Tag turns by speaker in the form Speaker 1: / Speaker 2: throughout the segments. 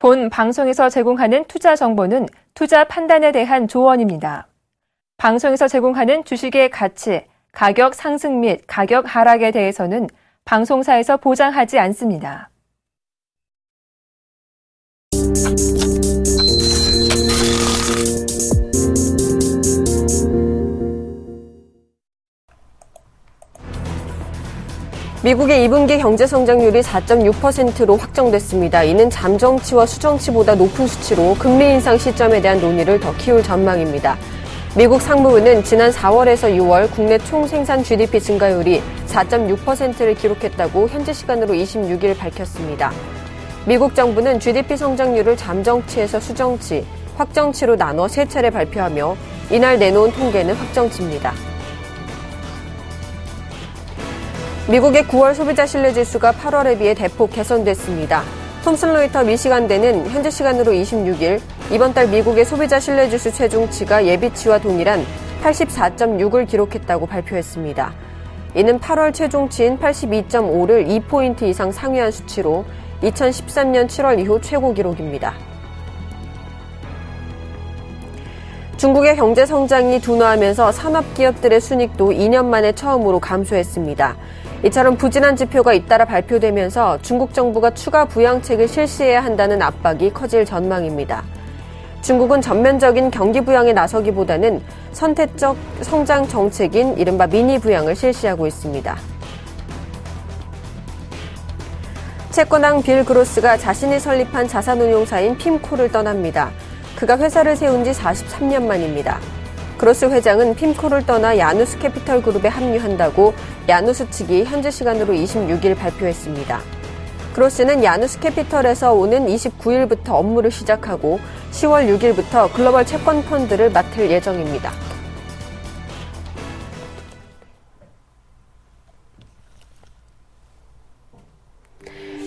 Speaker 1: 본 방송에서 제공하는 투자 정보는 투자 판단에 대한 조언입니다. 방송에서 제공하는 주식의 가치, 가격 상승 및 가격 하락에 대해서는 방송사에서 보장하지 않습니다.
Speaker 2: 미국의 2분기 경제 성장률이 4.6%로 확정됐습니다. 이는 잠정치와 수정치보다 높은 수치로 금리 인상 시점에 대한 논의를 더 키울 전망입니다. 미국 상무부는 지난 4월에서 6월 국내 총생산 GDP 증가율이 4.6%를 기록했다고 현지 시간으로 26일 밝혔습니다. 미국 정부는 GDP 성장률을 잠정치에서 수정치, 확정치로 나눠 3차례 발표하며 이날 내놓은 통계는 확정치입니다. 미국의 9월 소비자 신뢰지수가 8월에 비해 대폭 개선됐습니다. 톰슨 로이터 미시간대는 현지 시간으로 26일 이번 달 미국의 소비자 신뢰지수 최종치가 예비치와 동일한 84.6을 기록했다고 발표했습니다. 이는 8월 최종치인 82.5를 2포인트 이상 상회한 수치로 2013년 7월 이후 최고 기록입니다. 중국의 경제 성장이 둔화하면서 산업기업들의 순이익도 2년 만에 처음으로 감소했습니다. 이처럼 부진한 지표가 잇따라 발표되면서 중국 정부가 추가 부양책을 실시해야 한다는 압박이 커질 전망입니다. 중국은 전면적인 경기 부양에 나서기보다는 선택적 성장 정책인 이른바 미니 부양을 실시하고 있습니다. 채권왕 빌 그로스가 자신이 설립한 자산운용사인 핌코를 떠납니다. 그가 회사를 세운 지 43년 만입니다. 그로스 회장은 핌코를 떠나 야누스 캐피털 그룹에 합류한다고 야누스 측이 현지 시간으로 26일 발표했습니다. 그로스는 야누스 캐피털에서 오는 29일부터 업무를 시작하고 10월 6일부터 글로벌 채권 펀드를 맡을 예정입니다.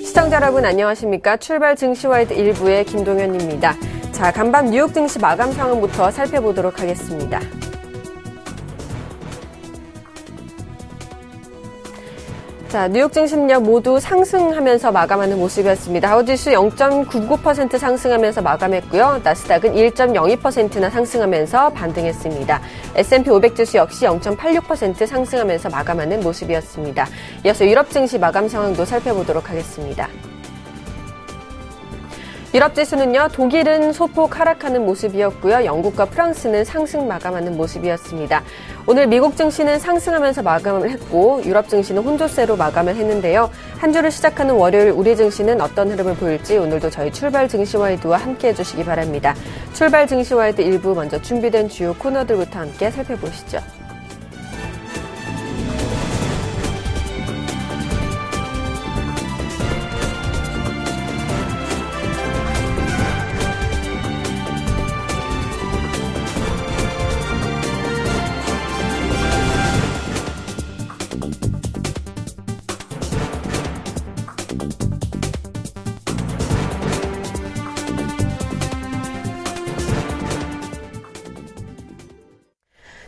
Speaker 2: 시청자 여러분 안녕하십니까? 출발 증시와이드 1부의 김동현입니다. 자, 간밤 뉴욕 증시 마감 상황부터 살펴보도록 하겠습니다. 자, 뉴욕 증시는요, 모두 상승하면서 마감하는 모습이었습니다. 하우지수 0.99% 상승하면서 마감했고요. 나스닥은 1.02%나 상승하면서 반등했습니다. S&P 500 지수 역시 0.86% 상승하면서 마감하는 모습이었습니다. 이어서 유럽 증시 마감 상황도 살펴보도록 하겠습니다. 유럽 지수는요, 독일은 소폭 하락하는 모습이었고요. 영국과 프랑스는 상승 마감하는 모습이었습니다. 오늘 미국 증시는 상승하면서 마감을 했고 유럽 증시는 혼조세로 마감을 했는데요. 한 주를 시작하는 월요일 우리 증시는 어떤 흐름을 보일지 오늘도 저희 출발 증시와이드와 함께해 주시기 바랍니다. 출발 증시와이드 1부 먼저 준비된 주요 코너들부터 함께 살펴보시죠.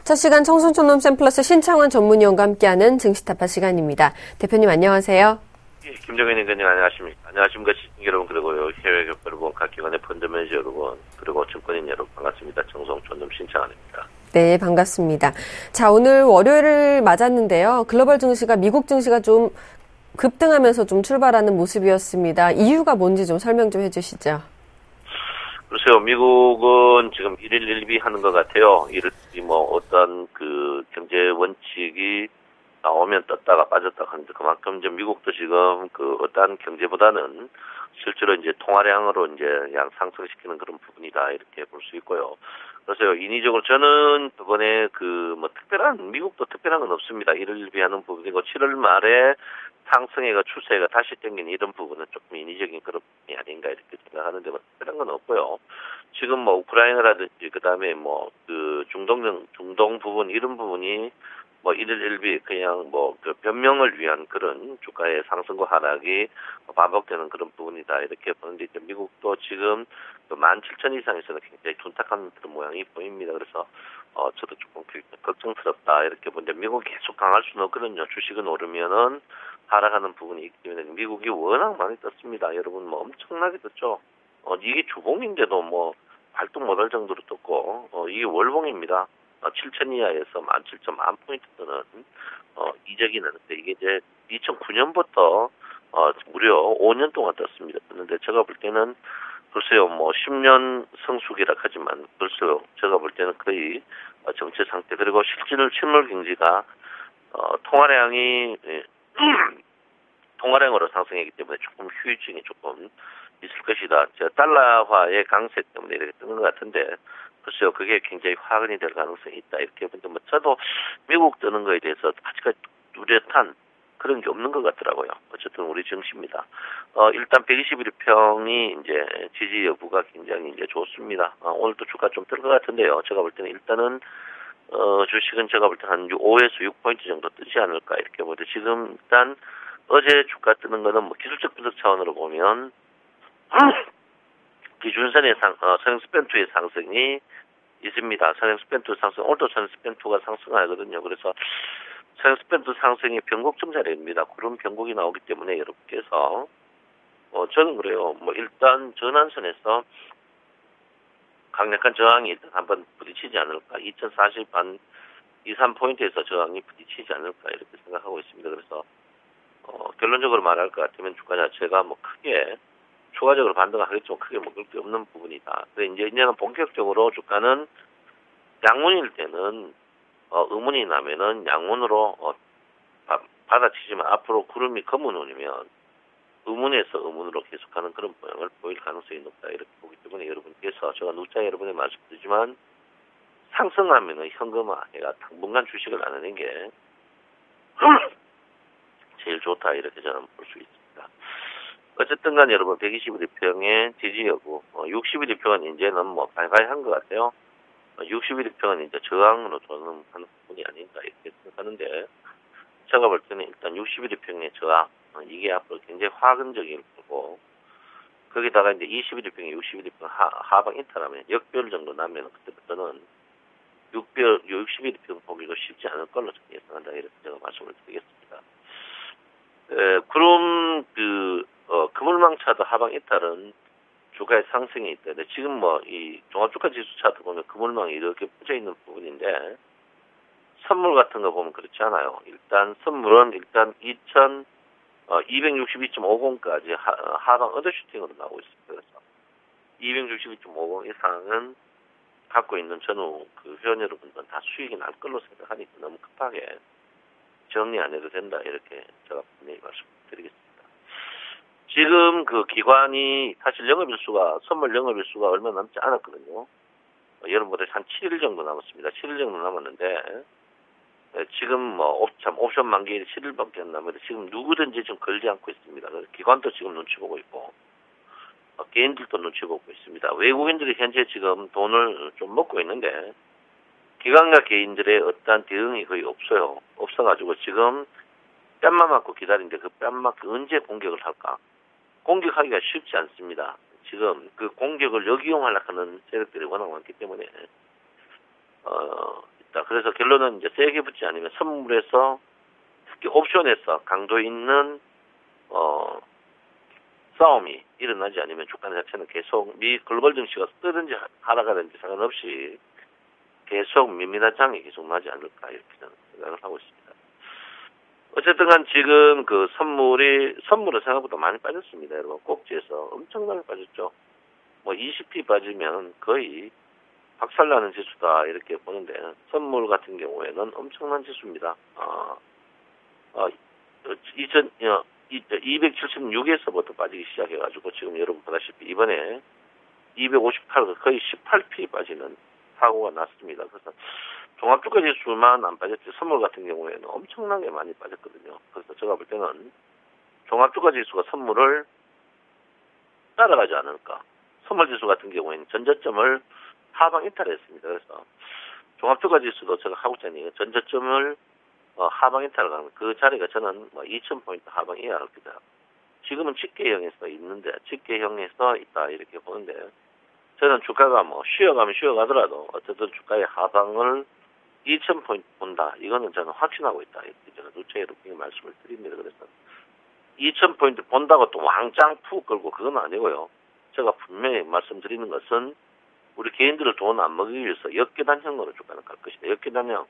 Speaker 2: 첫 시간 청순촌놈 샘플러스 신창원 전문위원과 함께하는 증시타파 시간입니다. 대표님 안녕하세요.
Speaker 3: 예, 김정현 의원님 안녕하십니까. 안녕하십니까. 시청 여러분 그리고 해외 교포 여러분, 각 기관의 펀드 매니저 여러분, 그리고 증권인 여러분 반갑습니다. 청송촌놈 신창원입니다.
Speaker 2: 네, 반갑습니다. 자, 오늘 월요일을 맞았는데요. 글로벌 증시가 미국 증시가 좀 급등하면서 좀 출발하는 모습이었습니다. 이유가 뭔지 좀 설명 좀 해주시죠.
Speaker 3: 글쎄요, 미국은 지금 일일 일비 하는 것 같아요. 어떤 경제 원칙이 나오면 떴다가 빠졌다가 하는데 그만큼 이제 미국도 지금 어떤 경제보다는 실제로 이제 통화량으로 이제 양 상승시키는 그런 부분이다 이렇게 볼 수 있고요. 그래서요, 인위적으로 저는 이번에 미국도 특별한 건 없습니다. 일일 일비 하는 부분이고 7월 말에 상승해가 추세가 다시 땡긴 이런 부분은 조금 인위적인 그런 부분이 아닌가 이렇게 생각하는데 특별한 건 없고요. 지금 우크라이나라든지 그다음에 중동 부분 이런 부분이 일일 일비 그냥 변명을 위한 그런 주가의 상승과 하락이 반복되는 그런 부분이다 이렇게 보는데 이제 미국도 지금 17,000 이상에서는 굉장히 둔탁한 그런 모양이 보입니다. 그래서 저도 조금 걱정스럽다 이렇게 보는데 미국이 계속 강할 수는 없거든요. 주식은 오르면은 하락하는 부분이 있기 때문에 미국이 워낙 많이 떴습니다. 여러분 엄청나게 떴죠. 이게 주봉인데도 뭐 발동 못할 정도로 떴고, 이게 월봉입니다. 7천 이하에서 17,000만 포인트 뜨는, 이적이 나는데, 이게 이제 2009년부터, 무려 5년 동안 떴습니다. 떴는데, 제가 볼 때는, 글쎄요, 뭐, 10년 성숙이라 하지만, 글쎄요, 제가 볼 때는 거의, 정체 상태, 그리고 실물 경제가, 통화량이, 통화량으로 상승했기 때문에 조금 후유증이 조금 있을 것이다. 달러화의 강세 때문에 이렇게 뜨는 것 같은데, 글쎄요, 그게 굉장히 화근이 될 가능성이 있다. 이렇게 보는데, 뭐, 저도 미국 뜨는 거에 대해서 아직까지 뚜렷한 그런 게 없는 것 같더라고요. 어쨌든 우리 증시입니다. 일단 121평이 이제 지지 여부가 굉장히 이제 좋습니다. 오늘도 주가 좀 뜰 것 같은데요. 제가 볼 때는 일단은, 주식은 제가 볼 때는 한 5에서 6포인트 정도 뜨지 않을까 이렇게 보는데, 지금 일단 어제 주가 뜨는 거는 뭐 기술적 분석 차원으로 보면, 기준선의 선행스펜2의 상승이 있습니다. 선행스펜2 상승, 오늘도 선행스펜2가 상승하거든요. 그래서 선행스펜2 상승이 변곡점 자리입니다. 그런 변곡이 나오기 때문에 여러분께서, 저는 그래요. 뭐 일단 전환선에서 강력한 저항이 일단 한번 부딪히지 않을까. 2040 한 2, 3포인트에서 저항이 부딪히지 않을까 이렇게 생각하고 있습니다. 그래서 결론적으로 말할 것 같으면 주가 자체가 뭐 크게 추가적으로 반등을 하겠지만 크게 먹을 게 없는 부분이다. 근데 이제는 본격적으로 주가는 양문일 때는 의문이 나면은 양문으로 받아치지만 앞으로 구름이 검은 운이면 의문에서 의문으로 계속하는 그런 모양을 보일 가능성이 높다 이렇게 보기 때문에 여러분께서 제가 누차 여러분에 말씀드리지만 상승하면은 현금화해가 당분간 주식을 안 하는 게 제일 좋다 이렇게 저는 볼 수 있습니다. 어쨌든 간 여러분 121평의 지지 여부, 61평은 이제는 뭐 발발 한 것 같아요. 61평은 이제 저항으로 저는 하는 부분이 아닌가 이렇게 생각하는데, 제가 볼 때는 일단 61평의 저항, 이게 앞으로 굉장히 화근적일 거고, 거기다가 이제 21평에 61평 하방 이탈하면 역별 정도 나면 그때부터는 61평 보기도 쉽지 않을 걸로 예상한다 이렇게 제가 말씀을 드리겠습니다. 그럼 그물망 차트 하방 이탈은 주가의 상승이 있다. 지금 뭐 이 종합주가 지수 차트 보면 그물망이 이렇게 붙여 있는 부분인데, 선물 같은 거 보면 그렇지 않아요. 일단 선물은 일단 262.50까지 하방 언더슈팅으로 나오고 있습니다. 그래서 262.50 이상은 갖고 있는 전후 그 회원 여러분들은 다 수익이 날 걸로 생각하니까 너무 급하게 정리 안 해도 된다 이렇게 제가 분명히 말씀드리겠습니다. 지금 그 기관이 사실 영업일수가 선물 영업일수가 얼마 남지 않았거든요. 여러분들 한 7일 정도 남았습니다. 7일 정도 남았는데 지금 뭐 옵션 만기일이 7일밖에 안 남았는데 지금 누구든지 좀 걸지 않고 있습니다. 기관도 지금 눈치 보고 있고 개인들도 눈치 보고 있습니다. 외국인들이 현재 지금 돈을 좀 먹고 있는데 기관과 개인들의 어떠한 대응이 거의 없어요. 없어가지고 지금 뺨만 맞고 기다리는데 그 뺨 맞고 언제 공격을 할까? 공격하기가 쉽지 않습니다. 지금 그 공격을 역이용하려고 하는 세력들이 워낙 많기 때문에 있다. 그래서 결론은 이제 세게 붙지 않으면 선물에서 특히 옵션에서 강도 있는 싸움이 일어나지 않으면 주가 자체는 계속 미 글로벌 증시가 뜨든지 하락하든지 상관없이 계속 밋밋한 장이 계속 나지 않을까 이렇게 저는 생각을 하고 있습니다. 어쨌든 간 지금 그 선물은 생각보다 많이 빠졌습니다. 여러분 꼭지에서 엄청나게 빠졌죠. 뭐 20p 빠지면 거의 박살나는 지수다 이렇게 보는데 선물 같은 경우에는 엄청난 지수입니다. 276에서부터 빠지기 시작해가지고 지금 여러분 보다시피 이번에 258 거의 18p 빠지는 사고가 났습니다. 그래서 종합주가 지수만 안 빠졌지 선물 같은 경우에는 엄청나게 많이 빠졌거든요. 그래서 제가 볼 때는 종합주가 지수가 선물을 따라가지 않을까. 선물 지수 같은 경우에는 전저점을 하방 이탈했습니다. 그래서 종합주가 지수도 제가 하고 있잖아요. 전저점을 하방 이탈하는 그 자리가 저는 2,000포인트 하방 이하일 거다. 지금은 집계형에서 있는데 집계형에서 있다 이렇게 보는데 저는 주가가 뭐 쉬어가더라도 어쨌든 주가의 하방을 2,000포인트 본다. 이거는 저는 확신하고 있다. 이렇게 저는 누차 이렇게 말씀을 드립니다. 그래서 2,000포인트 본다고 또 왕짱 푹 끌고 그건 아니고요. 제가 분명히 말씀드리는 것은 우리 개인들을 돈 안 먹이기 위해서 역계단형으로 주가는 갈 것이다. 역계단형.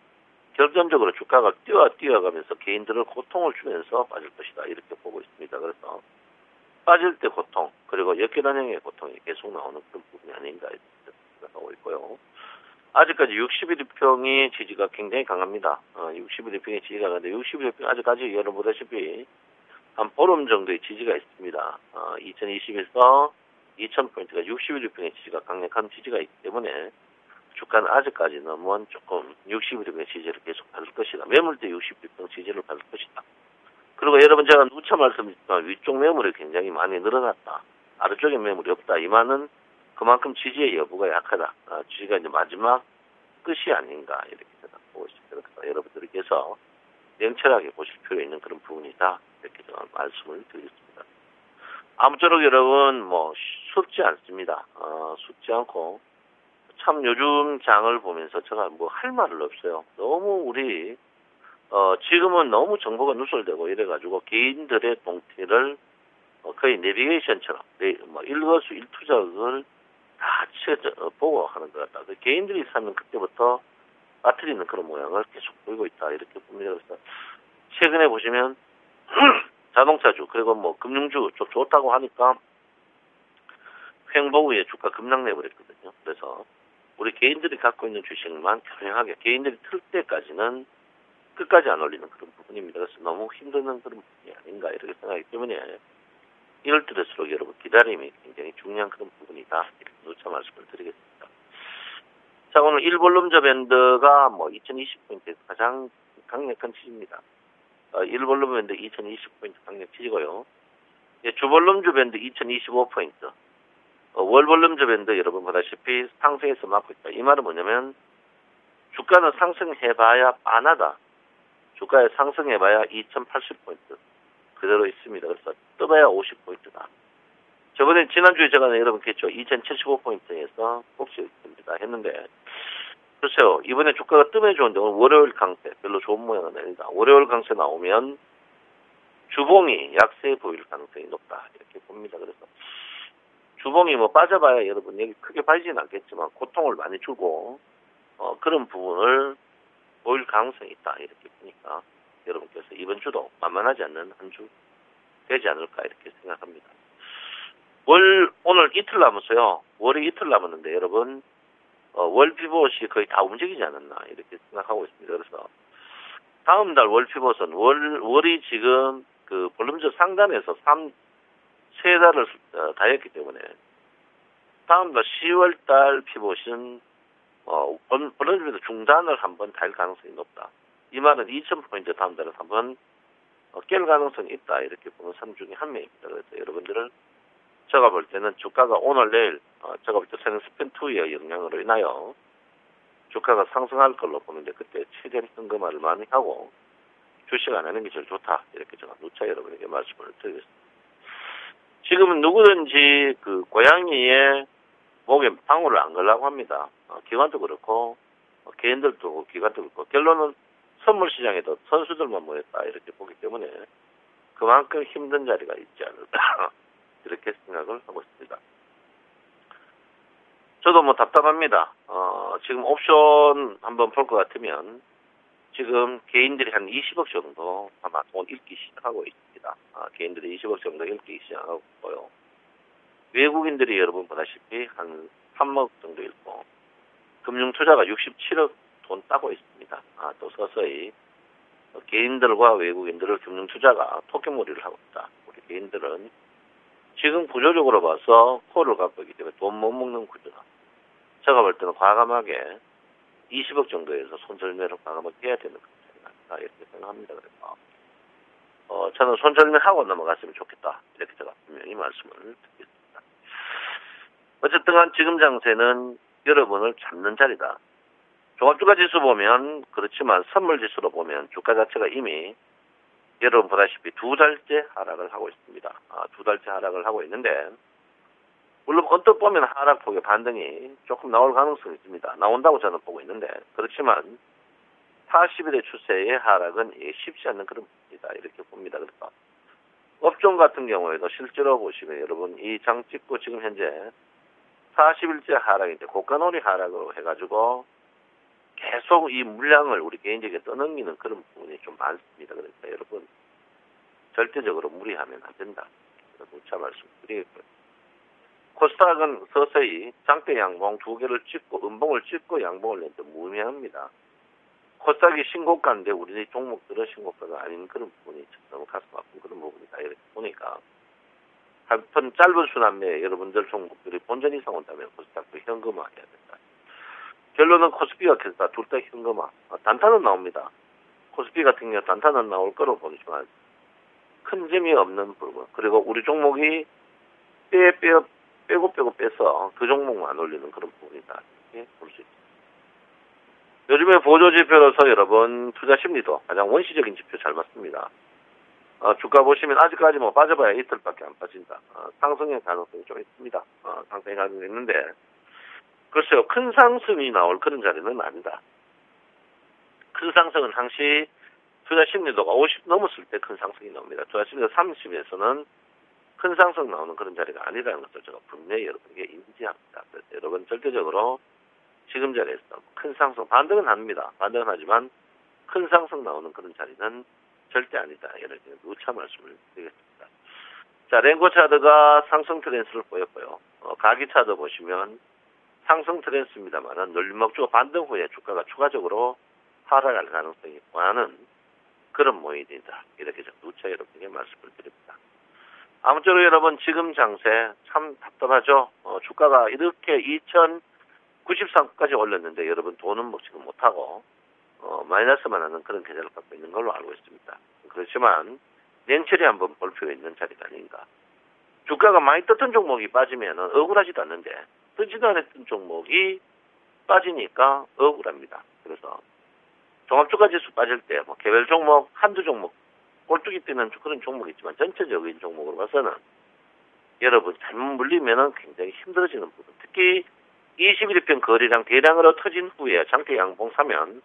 Speaker 3: 결정적으로 주가가 뛰어가면서 개인들을 고통을 주면서 빠질 것이다. 이렇게 보고 있습니다. 그래서 빠질 때 고통, 그리고 역계단형의 고통이 계속 나오는 그런 부분이 아닌가 생각하고 있고요. 아직까지 61일평의 지지가 굉장히 강합니다. 61일평의 지지가 강한데 61일평 아직까지 여러분 보다시피 한 보름 정도의 지지가 있습니다. 2020에서 2000포인트가 61일평의 지지가 강력한 지지가 있기 때문에 주가는 아직까지는 조금 61일평의 지지를 계속 받을 것이다. 매물대 61일평 지지를 받을 것이다. 그리고 여러분 제가 누차 말씀드렸지만 위쪽 매물이 굉장히 많이 늘어났다. 아래쪽에 매물이 없다. 이 말은 그만큼 지지의 여부가 약하다. 지지가 이제 마지막 끝이 아닌가 이렇게 생각하고 있습니다. 그래서 여러분들께서 냉철하게 보실 필요 있는 그런 부분이다. 이렇게 제가 말씀을 드리겠습니다. 아무쪼록 여러분 쉽지 않습니다. 쉽지 않고 참 요즘 장을 보면서 제가 할 말을 없어요. 너무 우리 지금은 너무 정보가 누설되고 이래가지고 개인들의 동태를 거의 내비게이션처럼 일거수일투족을 다 보고 하는 것 같다. 개인들이 사면 그때부터 빠뜨리는 그런 모양을 계속 보이고 있다. 이렇게 봅니다. 그래서 최근에 보시면 자동차주 그리고 금융주 좀 좋다고 하니까 횡보후에 주가 급락내버렸거든요. 그래서 우리 개인들이 갖고 있는 주식만 교묘하게 개인들이 틀 때까지는 끝까지 안 올리는 그런 부분입니다. 그래서 너무 힘든 그런 부분이 아닌가 이렇게 생각하기 때문에 이럴 때일수록 여러분 기다림이 굉장히 중요한 그런 부분이다. 이렇게 누차 말씀을 드리겠습니다. 자, 오늘 1볼륨저 밴드가 2020포인트에서 가장 강력한 지지입니다. 1볼륨 밴드 2020포인트 강력 지지고요. 주볼륨저 밴드 2025포인트. 월볼륨저 밴드 여러분 보다시피 상승해서 막고 있다. 이 말은 뭐냐면 주가는 상승해봐야 빤하다. 주가에 상승해봐야 2080포인트. 그대로 있습니다. 그래서 떠봐야 50포인트다. 저번에 지난주에 제가 여러분께 했죠. 2075포인트에서 꼭지 있습니다. 했는데 글쎄요. 이번에 주가가 뜨면 좋은데 오늘 월요일 강세 별로 좋은 모양은 아니다. 월요일 강세 나오면 주봉이 약세 보일 가능성이 높다. 이렇게 봅니다. 그래서 주봉이 빠져봐야 여러분 여기 크게 빠지진 않겠지만 고통을 많이 주고 그런 부분을 보일 가능성이 있다. 이렇게 보니까 여러분께서 이번 주도 만만하지 않는 한 주 되지 않을까 이렇게 생각합니다. 오늘 이틀 남았어요. 월이 이틀 남았는데 여러분 월 피봇이 거의 다 움직이지 않았나 이렇게 생각하고 있습니다. 그래서 다음 달 월 피봇은 월이 지금 그 볼륨저 상단에서 3달을 다 했기 때문에 다음 달 10월 달 피봇은 볼륨저 중단을 한번 달 가능성이 높다. 이 말은 2000포인트 다음 달에 한번 깰 가능성이 있다. 이렇게 보는 사람 중에 한 명입니다. 그래서 여러분들은 제가 볼 때는 주가가 오늘 내일 제가 볼 때 스펜2의 영향으로 인하여 주가가 상승할 걸로 보는데 그때 최대한 현금화를 많이 하고 주식 안 하는 게 제일 좋다. 이렇게 제가 누차 여러분에게 말씀을 드리겠습니다. 지금은 누구든지 그 고양이의 목에 방울을 안 걸라고 합니다. 기관도 그렇고 개인들도 기관도 그렇고 결론은 선물 시장에도 선수들만 모였다 이렇게 보기 때문에 그만큼 힘든 자리가 있지 않을까 이렇게 생각을 하고 있습니다. 저도 답답합니다. 지금 옵션 한번 볼 것 같으면 지금 개인들이 한 20억 정도 아마 돈 읽기 시작하고 있습니다. 개인들이 20억 정도 읽기 시작하고 있고요. 외국인들이 여러분 보다시피 한 3억 정도 읽고 금융투자가 67억 돈 따고 있습니다. 또 서서히 개인들과 외국인들을 금융투자가 토끼몰이를 하고 있다. 우리 개인들은 지금 구조적으로 봐서 코를 갖고 있기 때문에 돈 못 먹는 구조다. 제가 볼 때는 과감하게 20억 정도에서 손절매를 과감하게 해야 되는 그런 생각이다. 이렇게 생각합니다. 그래서 저는 손절매하고 넘어갔으면 좋겠다. 이렇게 제가 분명히 말씀을 드리겠습니다. 어쨌든 간 지금 장세는 여러분을 잡는 자리다. 종합주가지수 보면 그렇지만 선물지수로 보면 주가 자체가 이미 여러분 보다시피 2달째 하락을 하고 있습니다. 2달째 하락을 하고 있는데 물론 언뜻 보면 하락폭의 반등이 조금 나올 가능성이 있습니다. 나온다고 저는 보고 있는데 그렇지만 40일의 추세의 하락은 쉽지 않는 그런 부분이다. 이렇게 봅니다. 그래서 업종 같은 경우에도 실제로 보시면 여러분 이 장 찍고 지금 현재 40일째 하락인데 고가놀이 하락으로 해가지고 계속 이 물량을 우리 개인적에 떠넘기는 그런 부분이 좀 많습니다. 그러니까 여러분 절대적으로 무리하면 안 된다. 누차 말씀드리겠고요. 코스닥은 서서히 장대 양봉 2개를 찍고 음봉을 찍고 양봉을 냈는데 무의미합니다. 코스닥이 신고가인데 우리 종목들은 신고가가 아닌 그런 부분이 너무 가슴 아픈 그런 부분이다. 이렇게 보니까 한편 짧은 순환매에 여러분들 종목들이 본전 이상 온다면 코스닥도 현금화해야 된다. 결론은 코스피와 코스닥 둘 다 현금화. 단타는 나옵니다. 코스피 같은 경우 단타는 나올 거로 보지만 큰 재미 없는 부분. 그리고 우리 종목이 빼고 빼서 그 종목만 올리는 그런 부분이다. 이렇게 볼 수 있습니다. 요즘에 보조지표로서 여러분 투자 심리도 가장 원시적인 지표 잘 맞습니다. 주가 보시면 아직까지 뭐 빠져봐야 이틀밖에 안 빠진다. 상승의 가능성이 좀 있습니다. 상승의 가능성이 있는데 글쎄요, 큰 상승이 나올 그런 자리는 아니다. 큰 상승은 항시 투자 심리도가 50 넘었을 때 큰 상승이 나옵니다. 투자 심리도 30에서는 큰 상승 나오는 그런 자리가 아니라는 것을 제가 분명히 여러분에게 인지합니다. 그래서 여러분 절대적으로 지금 자리에서 큰 상승, 반등은 합니다. 반등은 하지만 큰 상승 나오는 그런 자리는 절대 아니다. 이렇게 누차 말씀을 드리겠습니다. 자, 랭고 차트가 상승 트렌드를 보였고요. 가기 차트 보시면 상승 트렌드입니다만은 눌림목주가 반등 후에 주가가 추가적으로 하락할 가능성이 많은 그런 모양이다. 이렇게 좀 누차 여러분에게 말씀을 드립니다. 아무쪼록 여러분 지금 장세 참 답답하죠. 주가가 이렇게 2093까지 올렸는데 여러분 돈은 뭐 지금 못하고 마이너스만 하는 그런 계좌를 갖고 있는 걸로 알고 있습니다. 그렇지만 냉철히 한번 볼 필요 있는 자리가 아닌가. 주가가 많이 떴던 종목이 빠지면 억울하지도 않는데 뜨지도 않았던 종목이 빠지니까 억울합니다. 그래서 종합주가지수 빠질 때 뭐 개별 종목 한두 종목 꼴뚜기 뛰는 그런 종목이 있지만 전체적인 종목으로 봐서는 여러분 잘못 물리면은 굉장히 힘들어지는 부분. 특히 21일평 거래량 대량으로 터진 후에 장대 양봉 사면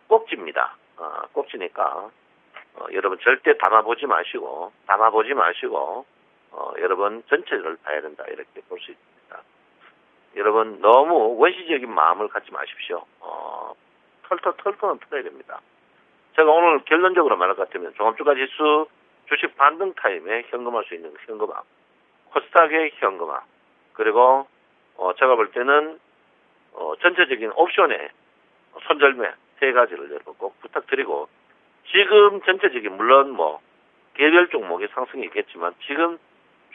Speaker 3: 꼭집니다. 꼭지니까 여러분 절대 담아보지 마시고 여러분 전체를 봐야 된다. 이렇게 볼 수 있습니다. 여러분 너무 원시적인 마음을 갖지 마십시오. 털터는 풀어야 됩니다. 제가 오늘 결론적으로 말할 것 같으면 종합주가지수 주식 반등 타임에 현금할 수 있는 현금화, 코스닥의 현금화, 그리고 제가 볼 때는 전체적인 옵션의 손절매 세 가지를 여러분 꼭 부탁드리고 지금 전체적인 물론 뭐 개별 종목의 상승이 있겠지만 지금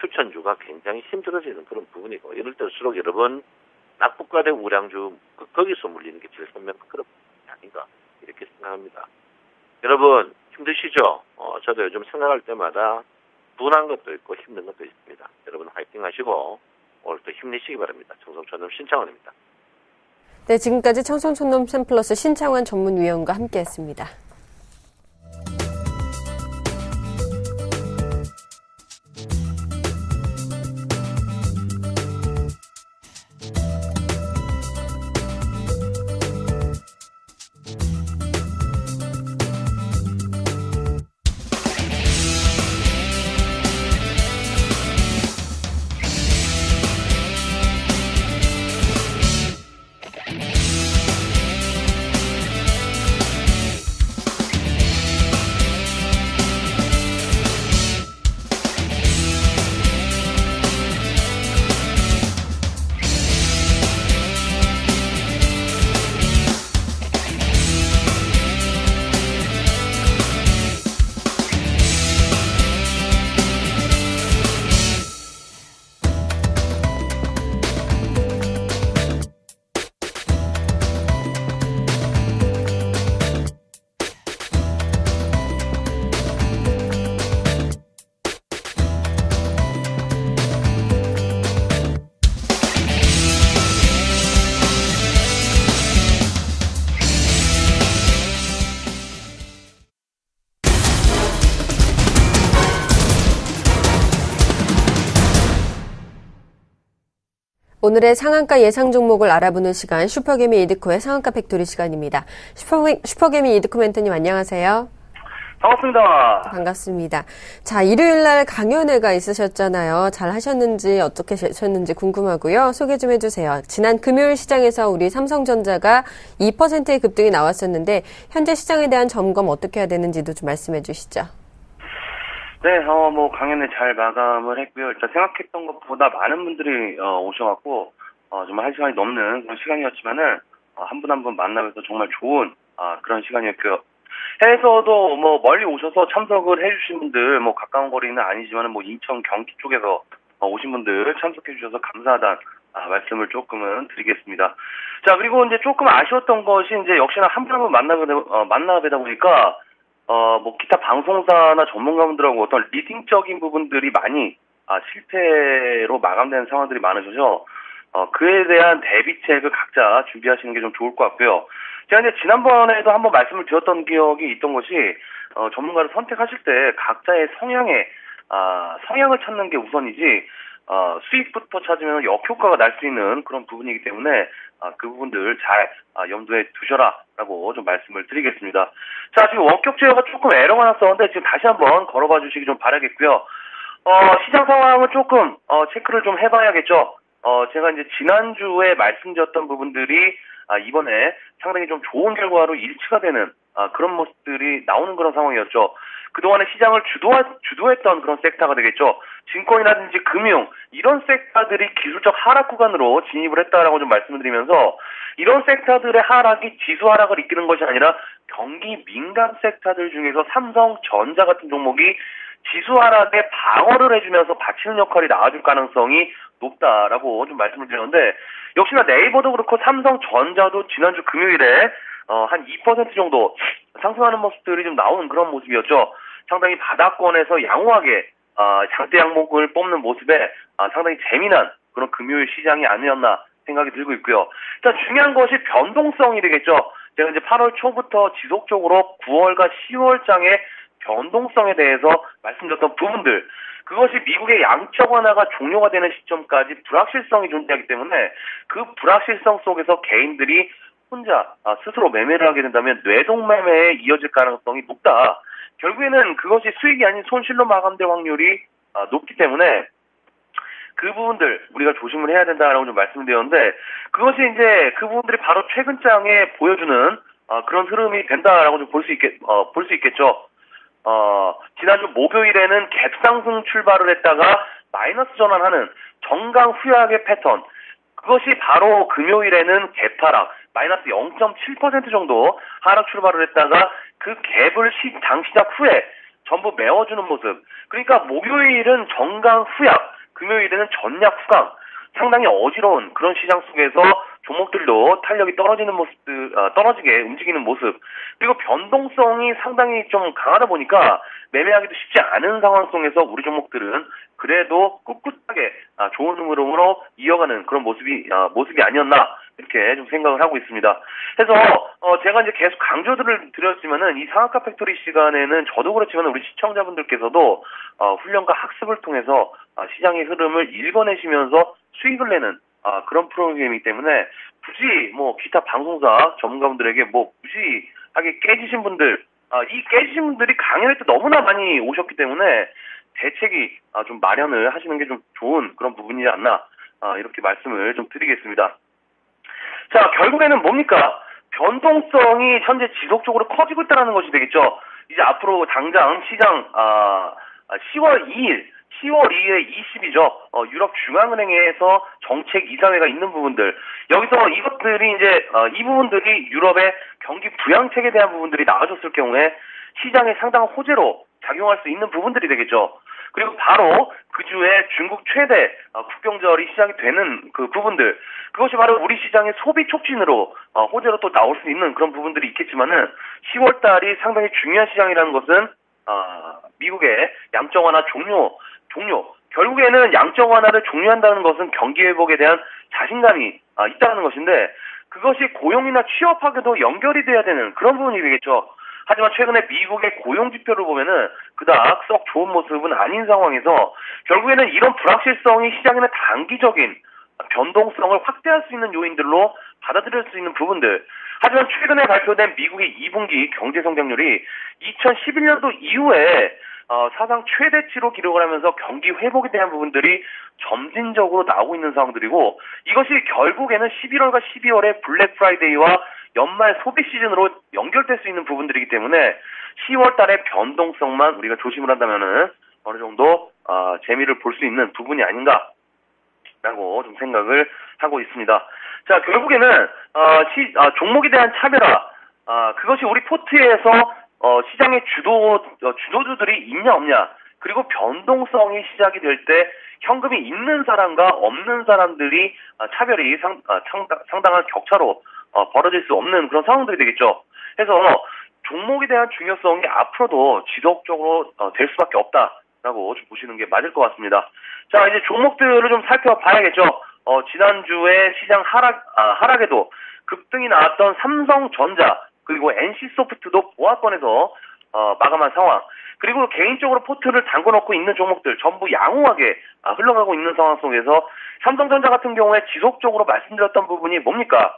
Speaker 3: 추천주가 굉장히 힘들어지는 그런 부분이고 이럴 때일수록 여러분 낙폭과 대 우량주 거기서 물리는 게 제일 선명한 그런 부분이 아닌가 이렇게 생각합니다. 여러분 힘드시죠? 저도 요즘 생각할 때마다 분한 것도 있고 힘든 것도 있습니다. 여러분 화이팅 하시고 오늘도 힘내시기 바랍니다. 청송촌놈 신창원입니다.
Speaker 2: 네, 지금까지 청송촌놈 샘플러스 신창원 전문위원과 함께했습니다. 오늘의 상한가 예상 종목을 알아보는 시간 슈퍼개미 이드코의 상한가 팩토리 시간입니다. 슈퍼개미 이드코 멘토님 안녕하세요.
Speaker 4: 반갑습니다.
Speaker 2: 반갑습니다. 자, 일요일 날 강연회가 있으셨잖아요. 잘 하셨는지 어떻게 되셨는지 궁금하고요. 소개 좀 해주세요. 지난 금요일 시장에서 우리 삼성전자가 2%의 급등이 나왔었는데 현재 시장에 대한 점검 어떻게 해야 되는지도 좀 말씀해 주시죠.
Speaker 4: 네, 강연회 잘 마감을 했고요. 일단 생각했던 것보다 많은 분들이 오셔갖고 정말 1시간이 넘는 그런 시간이었지만은 한 분 한 분 만나면서 정말 좋은 그런 시간이었고요. 해외에서도 멀리 오셔서 참석을 해주신 분들, 가까운 거리는 아니지만은 인천, 경기 쪽에서 오신 분들 참석해 주셔서 감사하다는 말씀을 조금은 드리겠습니다. 자, 그리고 이제 조금 아쉬웠던 것이 이제 역시나 한 분 한 분 만나뵈다 보니까 기타 방송사나 전문가분들하고 어떤 리딩적인 부분들이 많이 실패로 마감되는 상황들이 많으셔서 그에 대한 대비책을 각자 준비하시는 게 좀 좋을 것 같고요. 제가 이제 지난번에도 한번 말씀을 드렸던 기억이 있던 것이 전문가를 선택하실 때 각자의 성향을 찾는 게 우선이지 수익부터 찾으면 역효과가 날 수 있는 그런 부분이기 때문에 그 부분들 잘 염두에 두셔라라고 좀 말씀을 드리겠습니다. 자, 지금 원격 제어가 조금 에러가 났었는데 지금 다시 한번 걸어봐 주시기 좀 바라겠고요. 시장 상황을 조금 체크를 좀 해봐야겠죠. 제가 이제 지난주에 말씀드렸던 부분들이 이번에 상당히 좀 좋은 결과로 일치가 되는 그런 모습들이 나오는 그런 상황이었죠. 그동안에 시장을 주도했던 그런 섹터가 되겠죠. 증권이라든지 금융 이런 섹터들이 기술적 하락 구간으로 진입을 했다라고 좀 말씀을 드리면서 이런 섹터들의 하락이 지수 하락을 이끄는 것이 아니라 경기 민감 섹터들 중에서 삼성전자 같은 종목이 지수 하락에 방어를 해주면서 받치는 역할이 나와줄 가능성이 높다라고 좀 말씀을 드렸는데 역시나 네이버도 그렇고 삼성전자도 지난주 금요일에 한 2% 정도 상승하는 모습들이 좀 나오는 그런 모습이었죠. 상당히 바닥권에서 양호하게 장대 양목을 뽑는 모습에 상당히 재미난 그런 금요일 시장이 아니었나 생각이 들고 있고요. 자, 중요한 것이 변동성이 되겠죠. 제가 이제 8월 초부터 지속적으로 9월과 10월장의 변동성에 대해서 말씀드렸던 부분들, 그것이 미국의 양적 완화가 종료가 되는 시점까지 불확실성이 존재하기 때문에 그 불확실성 속에서 개인들이 혼자 스스로 매매를 하게 된다면 뇌동매매에 이어질 가능성이 높다. 결국에는 그것이 수익이 아닌 손실로 마감될 확률이 높기 때문에 그 부분들 우리가 조심을 해야 된다라고 좀 말씀드렸는데 그것이 이제 그 부분들이 바로 최근 장에 보여주는 그런 흐름이 된다라고 좀 볼 수 있겠죠. 지난주 목요일에는 갭상승 출발을 했다가 마이너스 전환하는 정강 후약의 패턴, 그것이 바로 금요일에는 갭하락 마이너스 0.7% 정도 하락 출발을 했다가 그 갭을 장 시작 후에 전부 메워주는 모습. 그러니까 목요일은 정강 후약, 금요일에는 전약 후강, 상당히 어지러운 그런 시장 속에서 종목들도 탄력이 떨어지는 모습들, 떨어지게 움직이는 모습. 그리고 변동성이 상당히 좀 강하다 보니까 매매하기도 쉽지 않은 상황 속에서 우리 종목들은 그래도 꿋꿋하게 좋은 흐름으로 이어가는 그런 모습이 아니었나 이렇게 좀 생각을 하고 있습니다. 그래서 제가 이제 계속 강조들을 드렸지만은 이 상한가 팩토리 시간에는 저도 그렇지만 우리 시청자분들께서도 훈련과 학습을 통해서 시장의 흐름을 읽어내시면서 수익을 내는 그런 프로그램이기 때문에 굳이 기타 방송사 전문가분들에게 무지하게 깨지신 분들, 이 깨지신 분들이 강연회 때 너무나 많이 오셨기 때문에 대책이 좀 마련을 하시는 게 좀 좋은 그런 부분이지 않나 이렇게 말씀을 좀 드리겠습니다. 자, 결국에는 뭡니까? 변동성이 현재 지속적으로 커지고 있다는 것이 되겠죠. 이제 앞으로 당장 시장 10월 2일에 20이죠. 유럽 중앙은행에서 정책 이사회가 있는 부분들. 여기서 이것들이 이제 이 부분들이 유럽의 경기 부양책에 대한 부분들이 나와줬을 경우에 시장에 상당한 호재로 작용할 수 있는 부분들이 되겠죠. 그리고 바로 그 주에 중국 최대 국경절이 시작이 되는 그 부분들, 그것이 바로 우리 시장의 소비 촉진으로 호재로 또 나올 수 있는 그런 부분들이 있겠지만은 10월 달이 상당히 중요한 시장이라는 것은 미국의 양적 완화 종료. 결국에는 양적 완화를 종료한다는 것은 경기 회복에 대한 자신감이 있다는 것인데 그것이 고용이나 취업하게도 연결이 돼야 되는 그런 부분이 되겠죠. 하지만 최근에 미국의 고용 지표를 보면은 그닥 썩 좋은 모습은 아닌 상황에서 결국에는 이런 불확실성이 시장에는 단기적인 변동성을 확대할 수 있는 요인들로 받아들일 수 있는 부분들. 하지만 최근에 발표된 미국의 2분기 경제 성장률이 2011년도 이후에 사상 최대치로 기록을 하면서 경기 회복에 대한 부분들이 점진적으로 나오고 있는 상황들이고, 이것이 결국에는 11월과 12월의 블랙 프라이데이와 연말 소비 시즌으로 연결될 수 있는 부분들이기 때문에 10월 달의 변동성만 우리가 조심을 한다면은 어느 정도 재미를 볼 수 있는 부분이 아닌가라고 좀 생각을 하고 있습니다. 자, 결국에는 종목에 대한 차별화, 그것이 우리 포트에서 시장의 주도주들이 있냐 없냐, 그리고 변동성이 시작이 될 때 현금이 있는 사람과 없는 사람들이 차별이 상당한 격차로 벌어질 수 없는 그런 상황들이 되겠죠. 그래서 종목에 대한 중요성이 앞으로도 지속적으로 될 수밖에 없다라고 좀 보시는 게 맞을 것 같습니다. 자, 이제 종목들을 좀 살펴봐야겠죠. 지난주에 시장 하락에도 급등이 나왔던 삼성전자, 그리고 NC소프트도 보합권에서 마감한 상황, 그리고 개인적으로 포트를 담궈놓고 있는 종목들 전부 양호하게 흘러가고 있는 상황 속에서 삼성전자 같은 경우에 지속적으로 말씀드렸던 부분이 뭡니까?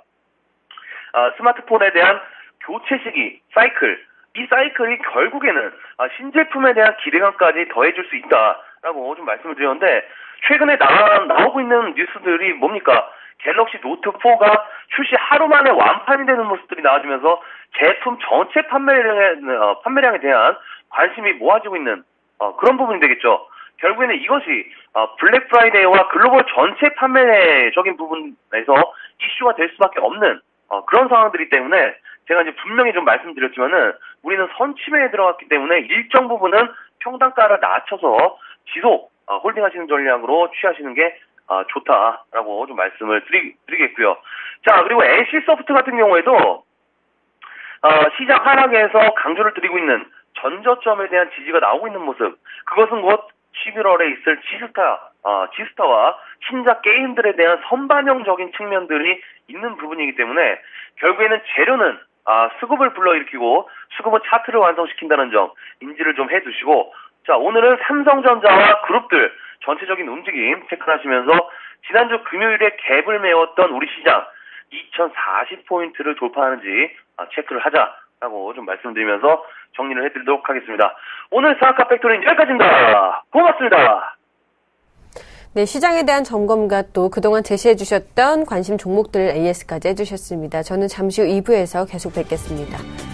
Speaker 4: 스마트폰에 대한 교체 시기, 사이클, 이 사이클이 결국에는 신제품에 대한 기대감까지 더해줄 수 있다라고 좀 말씀을 드렸는데, 최근에 나오고 있는 뉴스들이 뭡니까? 갤럭시 노트4가 출시 하루 만에 완판이 되는 모습들이 나와주면서 제품 전체 판매량에 대한 관심이 모아지고 있는 그런 부분이 되겠죠. 결국에는 이것이 블랙 프라이데이와 글로벌 전체 판매적인 부분에서 이슈가 될 수밖에 없는 그런 상황들이기 때문에 제가 이제 분명히 좀 말씀드렸지만은 우리는 선침해에 들어갔기 때문에 일정 부분은 평단가를 낮춰서 지속 홀딩하시는 전략으로 취하시는 게 좋다라고 좀 말씀을 드리겠고요. 자, 그리고 NC소프트 같은 경우에도 시장 하락에서 강조를 드리고 있는 전저점에 대한 지지가 나오고 있는 모습, 그것은 곧 11월에 있을 지스타와 신작 게임들에 대한 선반영적인 측면들이 있는 부분이기 때문에 결국에는 재료는 수급을 불러일으키고 수급은 차트를 완성시킨다는 점 인지를 좀 해두시고, 자, 오늘은 삼성전자와 그룹들 전체적인 움직임 체크하시면서 지난주 금요일에 갭을 메웠던 우리 시장 2040포인트를 돌파하는지 체크를 하자라고 좀 말씀드리면서 정리를 해드리도록 하겠습니다. 오늘 사학과 팩토리는 여기까지입니다. 고맙습니다.
Speaker 2: 네, 시장에 대한 점검과 또 그동안 제시해 주셨던 관심 종목들 AS까지 해주셨습니다. 저는 잠시 후 2부에서 계속 뵙겠습니다.